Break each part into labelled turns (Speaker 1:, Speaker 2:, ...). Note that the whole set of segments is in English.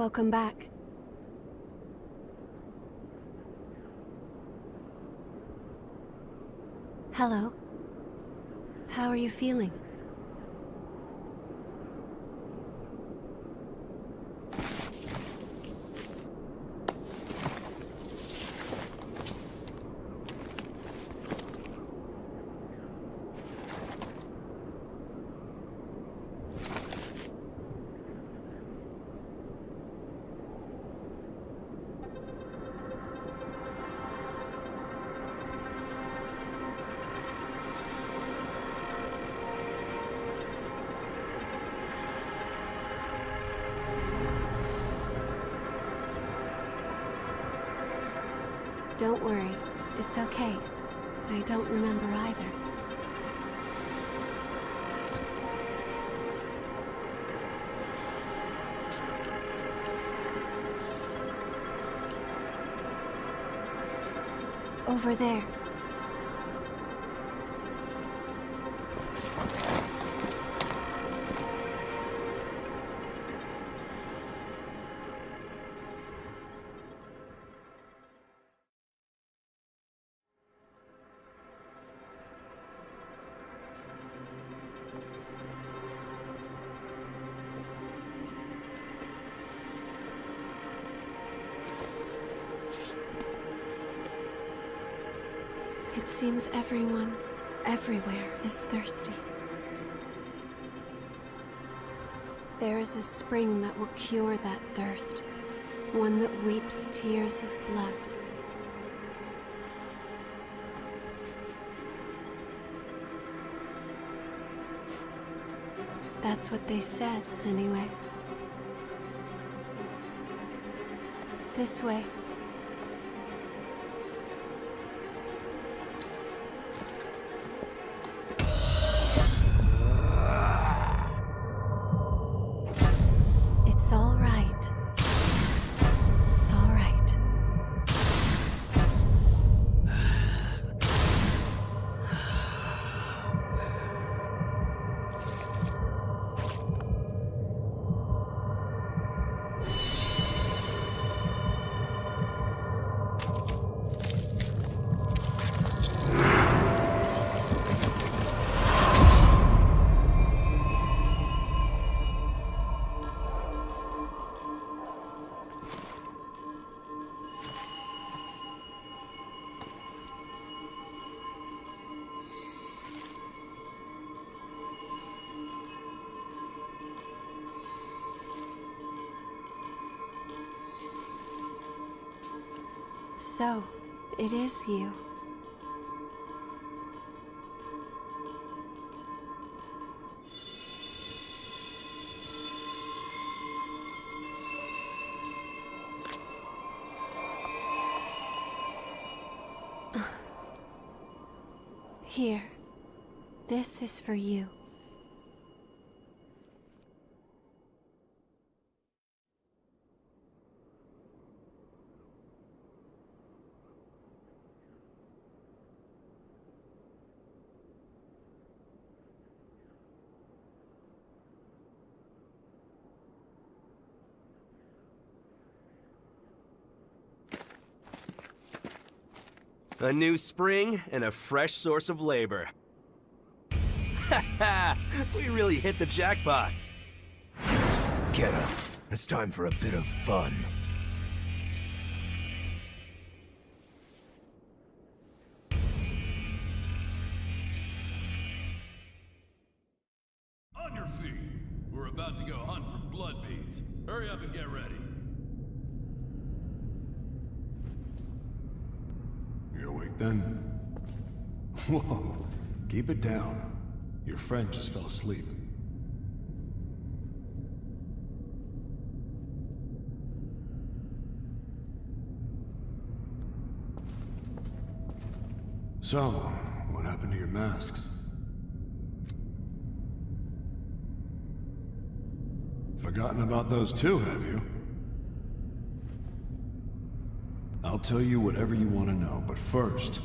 Speaker 1: Welcome back. Hello. How are you feeling? Don't worry. It's okay. I don't remember either. Over there. It seems everyone, everywhere, is thirsty. There is a spring that will cure that thirst, one that weeps tears of blood. That's what they said, anyway. This way. It's all right. It's all right. So, it is you. Here. This is for you.
Speaker 2: A new spring and a fresh source of labor. Ha ha! We really hit the jackpot.
Speaker 3: Get up. It's time for a bit of fun.
Speaker 4: On your feet. We're about to go hunt for blood beads. Hurry up and get ready.
Speaker 5: You're awake then? Whoa, keep it down. Your friend just fell asleep. So, what happened to your masks? Forgotten about those too, have you? I'll tell you whatever you want to know, but first,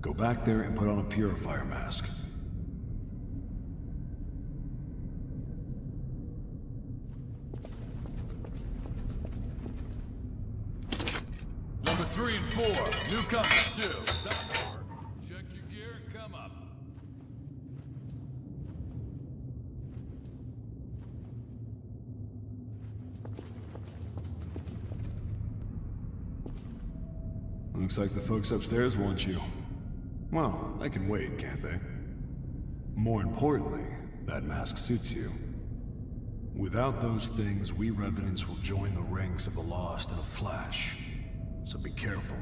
Speaker 5: go back there and put on a purifier mask.
Speaker 4: 3 and 4. Newcomers 2. That door. Check your gear and come up.
Speaker 5: Looks like the folks upstairs want you. Well, they can wait, can't they? More importantly, that mask suits you. Without those things, we Revenants will join the ranks of the Lost in a flash. So be careful.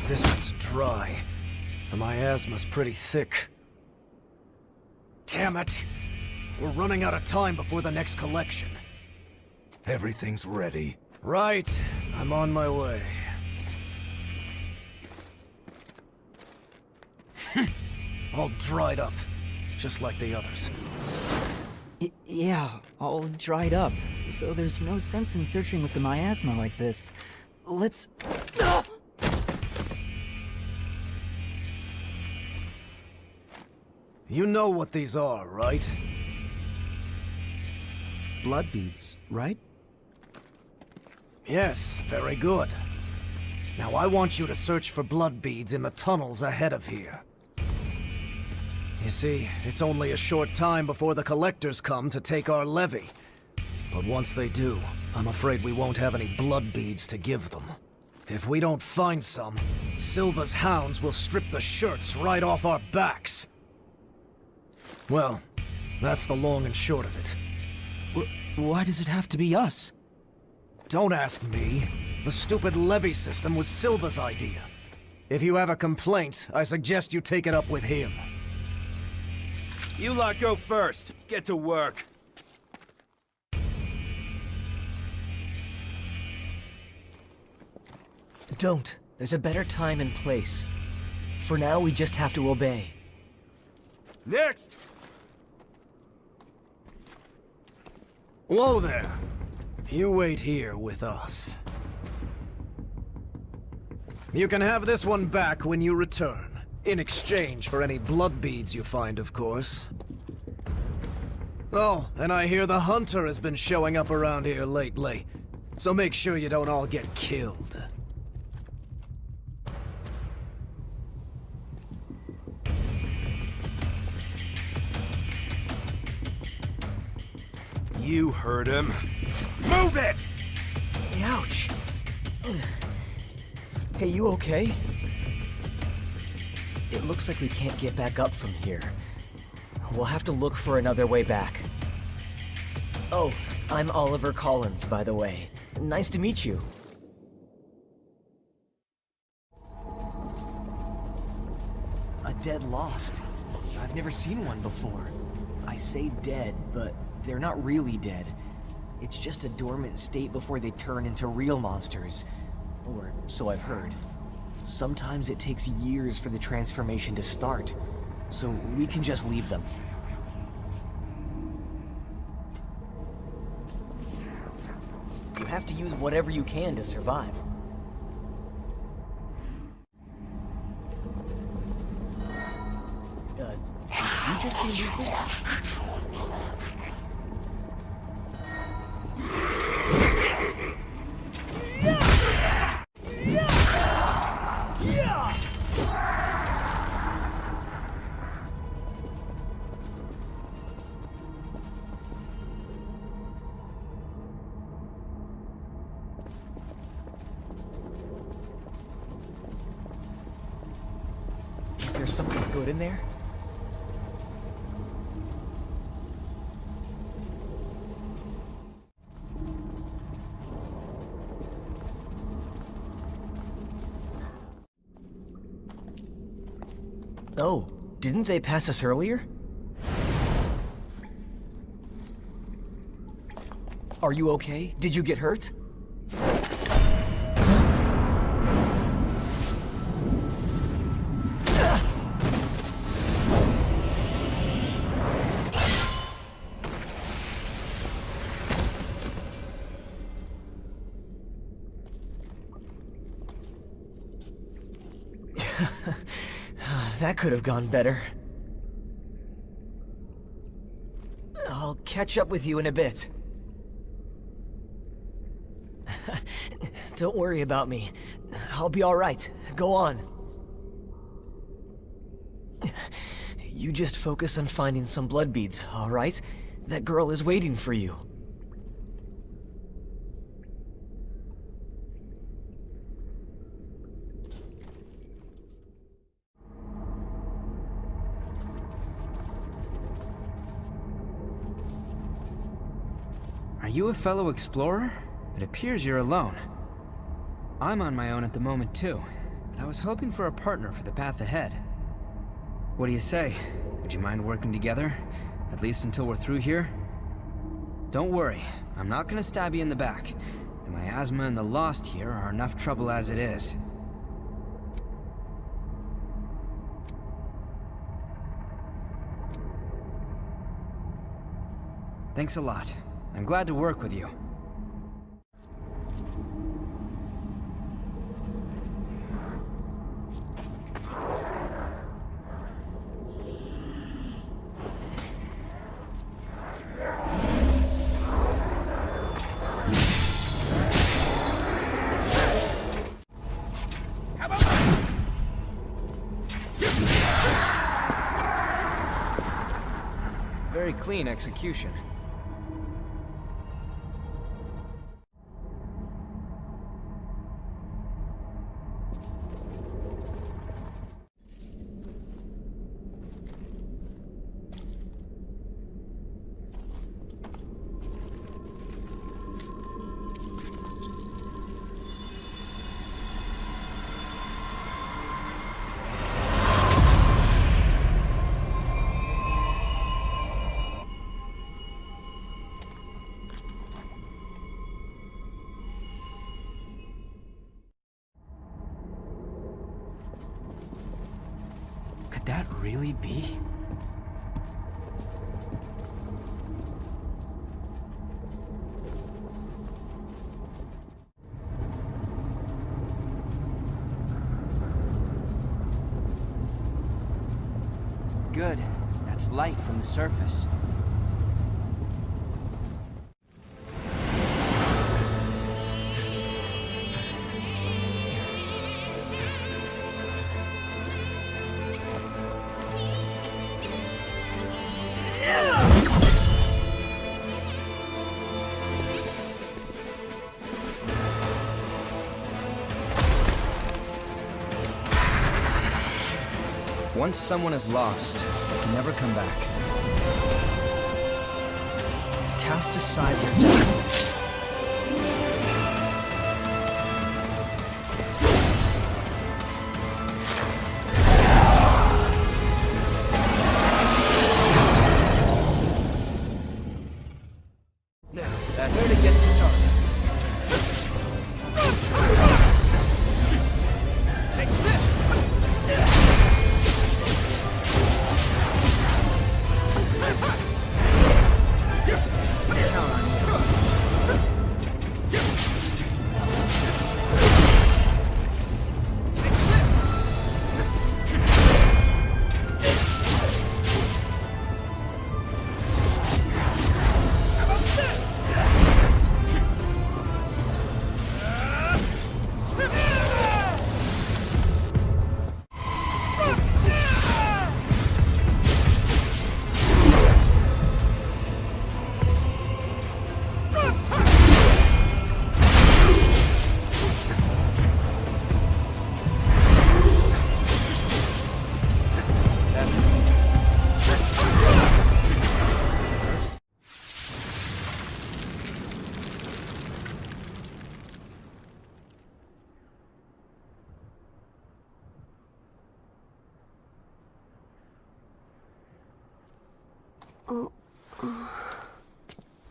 Speaker 6: This one's dry. The miasma's pretty thick. Damn it! We're running out of time before the next collection.
Speaker 3: Everything's ready.
Speaker 6: Right. I'm on my way. All dried up. Just like the others.
Speaker 7: Yeah, all dried up. So there's no sense in searching with the miasma like this. Let's...
Speaker 6: You know what these are, right?
Speaker 7: Blood beads, right?
Speaker 6: Yes, very good. Now I want you to search for blood beads in the tunnels ahead of here. You see, it's only a short time before the collectors come to take our levy. But once they do, I'm afraid we won't have any blood beads to give them. If we don't find some, Silva's hounds will strip the shirts right off our backs. Well, that's the long and short of it.
Speaker 7: Why does it have to be us?
Speaker 6: Don't ask me. The stupid levy system was Silva's idea. If you have a complaint, I suggest you take it up with him.
Speaker 2: You lot go first. Get to work.
Speaker 8: Don't. There's a better time and place. For now, we just have to obey.
Speaker 2: Next!
Speaker 6: Whoa there. You wait here with us. You can have this one back when you return. In exchange for any blood beads you find, of course. Oh, and I hear the Hunter has been showing up around here lately. So make sure you don't all get killed.
Speaker 2: You heard him. Move it!
Speaker 8: Ouch! Hey, you okay? It looks like we can't get back up from here. We'll have to look for another way back. Oh, I'm Oliver Collins, by the way. Nice to meet you. A dead Lost. I've never seen one before. I say dead, but they're not really dead. It's just a dormant state before they turn into real monsters. Or so I've heard. Sometimes it takes years for the transformation to start, so we can just leave them. You have to use whatever you can to survive. Did you just see movement? Is there something good in there? Oh, didn't they pass us earlier? Are you okay? Did you get hurt? that could have gone better. I'll catch up with you in a bit. Don't worry about me. I'll be alright. Go on. You just focus on finding some blood beads, alright? That girl is waiting for you.
Speaker 9: Are you a fellow explorer? It appears you're alone. I'm on my own at the moment too, but I was hoping for a partner for the path ahead. What do you say? Would you mind working together? At least until we're through here? Don't worry, I'm not gonna stab you in the back. The miasma and the Lost here are enough trouble as it is. Thanks a lot. I'm glad to work with you. Very clean execution. Could that really be? Good. That's light from the surface. Once someone is lost, they can never come back. Cast aside your doubt. Now, that's where to get started. Take this!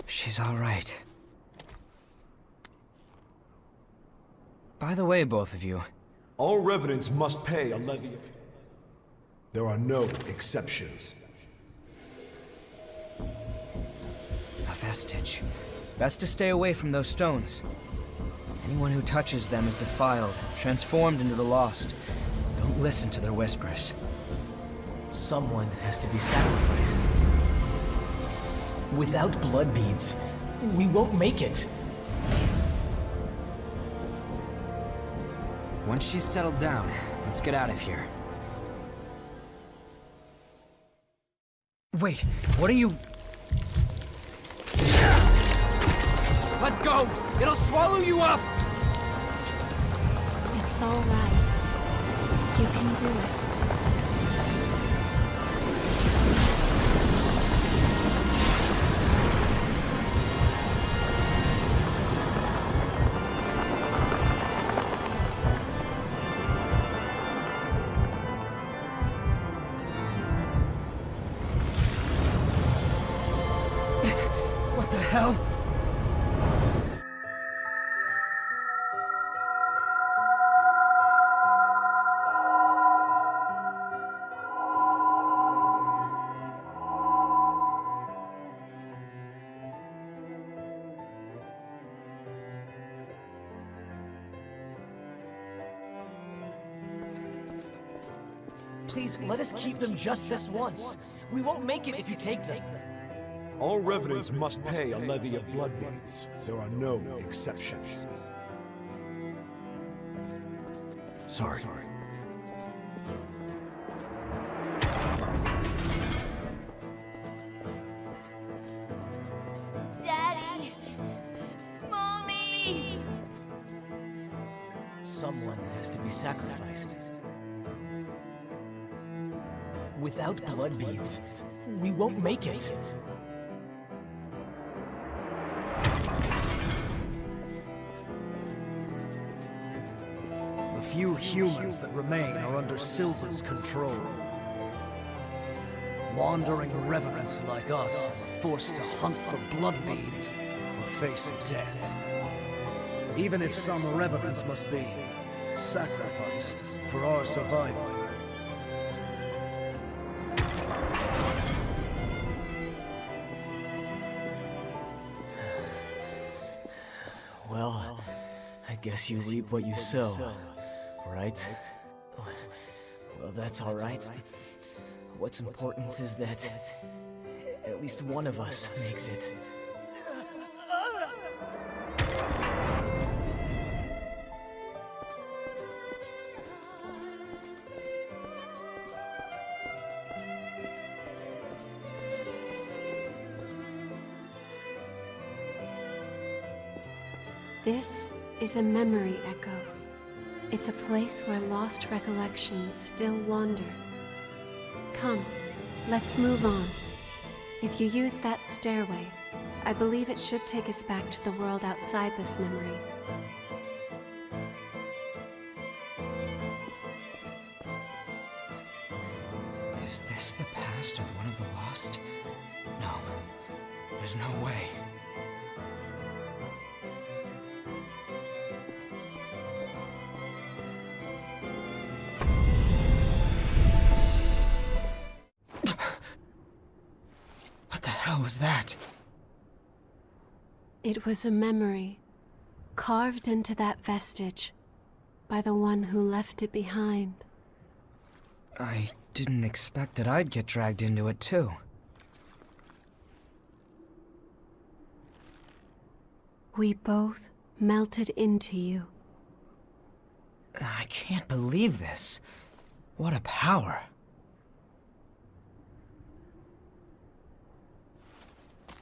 Speaker 9: She's all right. By the way, both of you.
Speaker 5: All revenants must pay a levy. There are no exceptions.
Speaker 9: A vestige. Best to stay away from those stones. Anyone who touches them is defiled, transformed into the Lost. Don't listen to their whispers.
Speaker 8: Someone has to be sacrificed. Without blood beads, we won't make it.
Speaker 9: Once she's settled down, let's get out of here. Wait, what are you... Let go! It'll swallow you up!
Speaker 1: It's all right. You can do it.
Speaker 9: What the hell?
Speaker 8: Please, let us keep them just this once. We won't make it if you take them.
Speaker 5: All revenants must pay a levy of blood beads. There are no exceptions. Sorry.
Speaker 10: Daddy! Mommy!
Speaker 8: Someone has to be sacrificed. Without blood beads, we won't make it.
Speaker 6: The few humans that remain are under Silva's control. Wandering revenants like us are forced to hunt for blood beads or face death. Even if some revenants must be sacrificed for our survival.
Speaker 8: Well, I guess you reap what you sow, right? Well, that's all right. What's important is that at least one of us makes it.
Speaker 1: This is a memory echo. It's a place where lost recollections still wander. Come, let's move on. If you use that stairway, I believe it should take us back to the world outside this memory.
Speaker 9: Is this the past of one of the lost? No, there's no way. What the hell was that?
Speaker 1: It was a memory, carved into that vestige by the one who left it behind.
Speaker 9: I didn't expect that I'd get dragged into it too.
Speaker 1: We both melted into you.
Speaker 9: I can't believe this. What a power.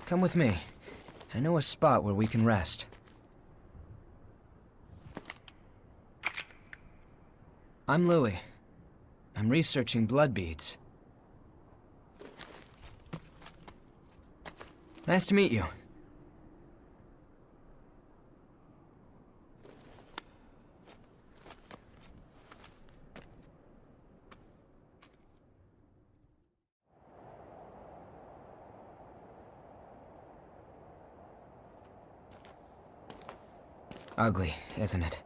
Speaker 9: Come with me. I know a spot where we can rest. I'm Louis. I'm researching blood beads. Nice to meet you. Ugly, isn't it?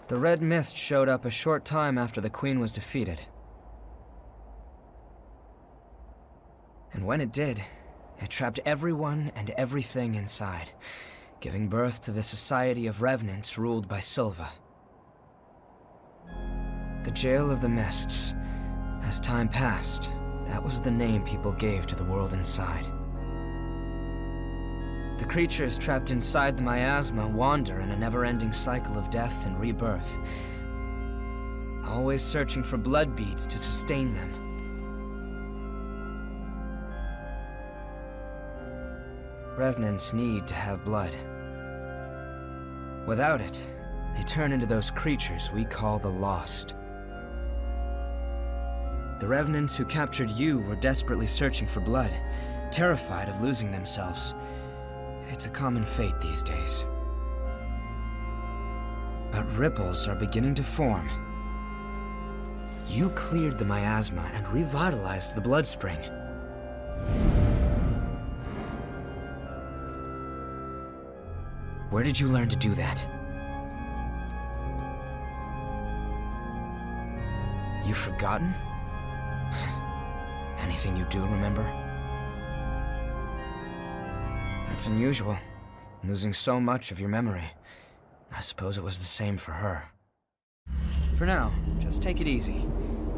Speaker 9: The red mist showed up a short time after the Queen was defeated. And when it did, it trapped everyone and everything inside, giving birth to the Society of Revenants ruled by Silva. The Jail of the Mists. As time passed, that was the name people gave to the world inside. The creatures trapped inside the miasma wander in a never-ending cycle of death and rebirth, always searching for blood beads to sustain them. Revenants need to have blood. Without it, they turn into those creatures we call the Lost. The Revenants who captured you were desperately searching for blood, terrified of losing themselves. It's a common fate these days. But ripples are beginning to form. You cleared the miasma and revitalized the blood spring. Where did you learn to do that? You've forgotten? Anything you do remember? That's unusual, losing so much of your memory. I suppose it was the same for her. For now, just take it easy.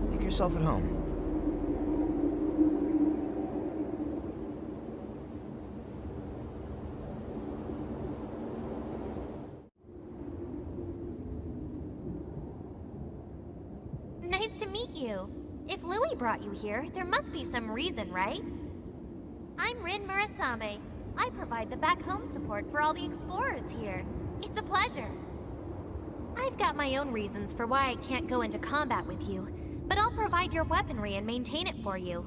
Speaker 9: Make yourself at home.
Speaker 10: Nice to meet you. If Louis brought you here, there must be some reason, right? I'm Rin Murasame. I provide the back home support for all the explorers here. It's a pleasure. I've got my own reasons for why I can't go into combat with you, but I'll provide your weaponry and maintain it for you.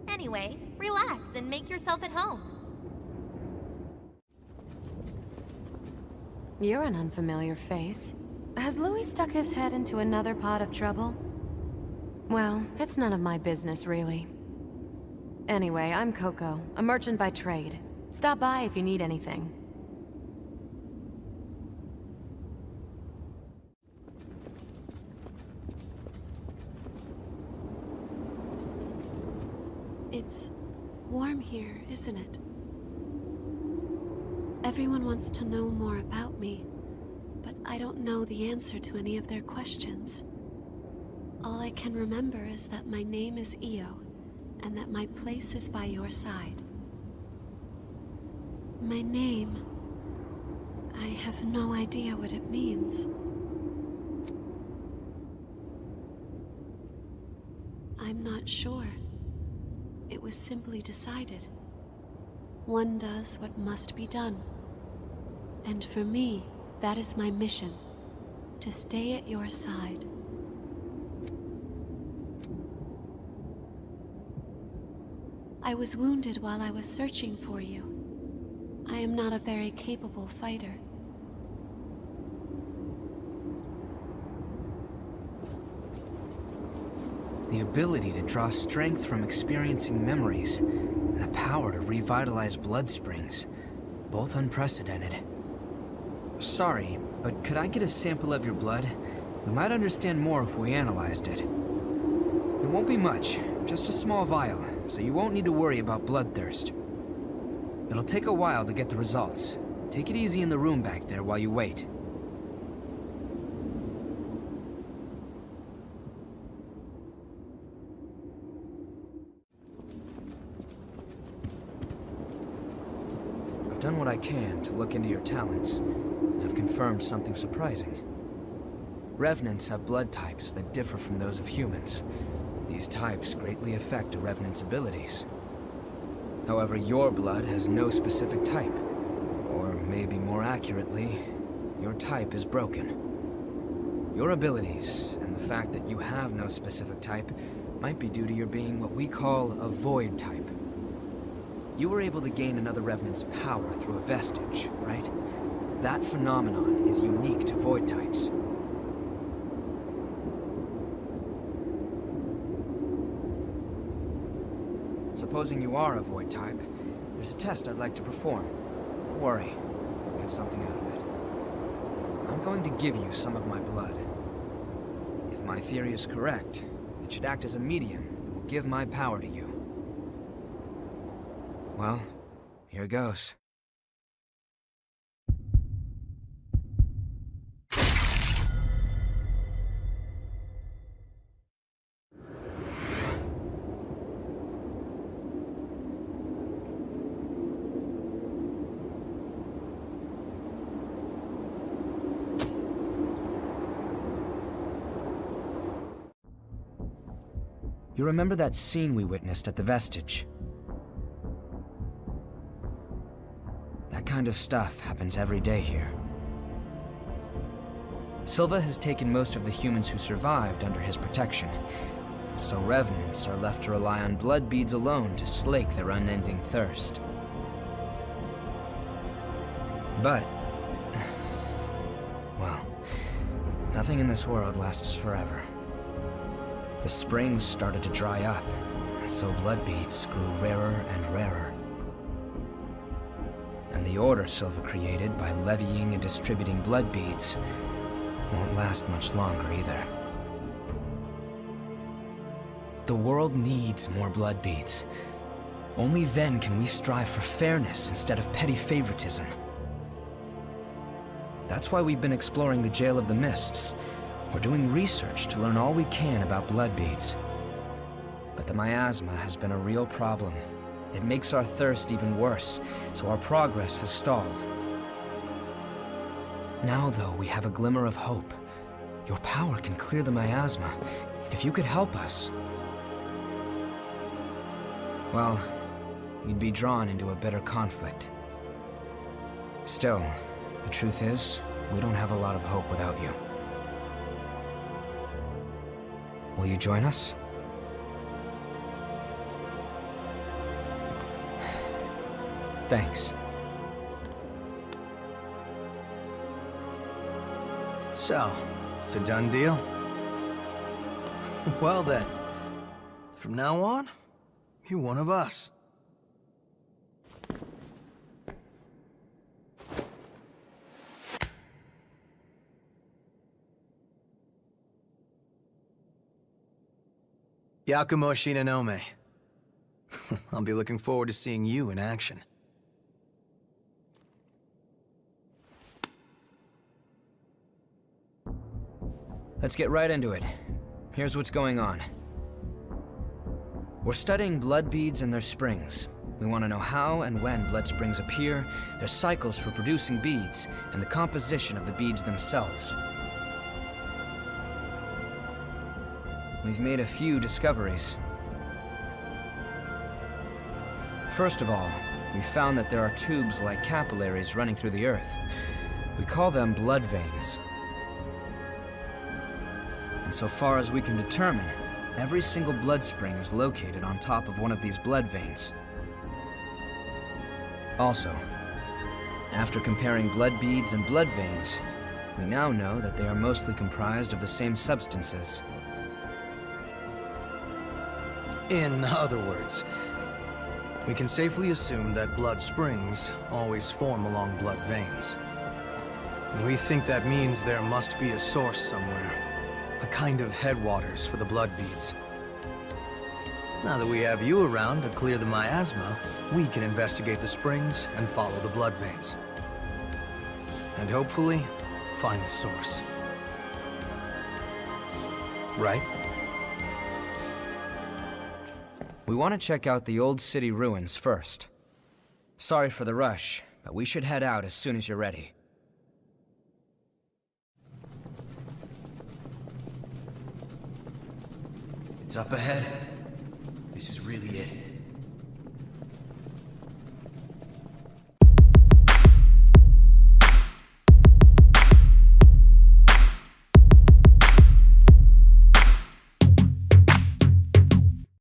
Speaker 10: Anyway, relax and make yourself at home.
Speaker 1: You're an unfamiliar face. Has Louis stuck his head into another pot of trouble? Well, it's none of my business, really. Anyway, I'm Coco, a merchant by trade. Stop by if you need anything. It's warm here, isn't it? Everyone wants to know more about me, but I don't know the answer to any of their questions. All I can remember is that my name is Io, and that my place is by your side. My name... I have no idea what it means. I'm not sure. It was simply decided. One does what must be done. And for me, that is my mission. To stay at your side. I was wounded while I was searching for you. I am not a very capable fighter.
Speaker 9: The ability to draw strength from experiencing memories, and the power to revitalize blood springs, both unprecedented. Sorry, but could I get a sample of your blood? We might understand more if we analyzed it. It won't be much, just a small vial, so you won't need to worry about bloodthirst. It'll take a while to get the results. Take it easy in the room back there while you wait. I've done what I can to look into your talents, and have confirmed something surprising. Revenants have blood types that differ from those of humans. These types greatly affect a Revenant's abilities. However, your blood has no specific type. Or maybe more accurately, your type is broken. Your abilities, and the fact that you have no specific type, might be due to your being what we call a void type. You were able to gain another Revenant's power through a vestige, right? That phenomenon is unique to void types. Supposing you are a void type, there's a test I'd like to perform. Don't worry, you'll get something out of it. I'm going to give you some of my blood. If my theory is correct, it should act as a medium that will give my power to you. Well, here goes. You remember that scene we witnessed at the Vestige? That kind of stuff happens every day here. Silva has taken most of the humans who survived under his protection, so revenants are left to rely on blood beads alone to slake their unending thirst. But, well, nothing in this world lasts forever. The springs started to dry up, and so blood beads grew rarer and rarer. And the order Silva created by levying and distributing blood beads won't last much longer either. The world needs more blood beads. Only then can we strive for fairness instead of petty favoritism. That's why we've been exploring the Jail of the Mists. We're doing research to learn all we can about blood beads. But the miasma has been a real problem. It makes our thirst even worse, so our progress has stalled. Now, though, we have a glimmer of hope. Your power can clear the miasma. If you could help us, well, we'd be drawn into a bitter conflict. Still, the truth is, we don't have a lot of hope without you. Will you join us? Thanks.
Speaker 3: So, it's a done deal? Well then, from now on, you're one of us. Yakumo Shinonome. I'll be looking forward to seeing you in action.
Speaker 9: Let's get right into it. Here's what's going on. We're studying blood beads and their springs. We want to know how and when blood springs appear, their cycles for producing beads, and the composition of the beads themselves. We've made a few discoveries. First of all, we found that there are tubes like capillaries running through the earth. We call them blood veins. And so far as we can determine, every single blood spring is located on top of one of these blood veins. Also, after comparing blood beads and blood veins, we now know that they are mostly comprised of the same substances.
Speaker 3: In other words, we can safely assume that blood springs always form along blood veins. We think that means there must be a source somewhere, a kind of headwaters for the blood beads. Now that we have you around to clear the miasma, we can investigate the springs and follow the blood veins. And hopefully, find the source. Right?
Speaker 9: We want to check out the old city ruins first. Sorry for the rush, but we should head out as soon as you're ready.
Speaker 2: It's up ahead. This is really it.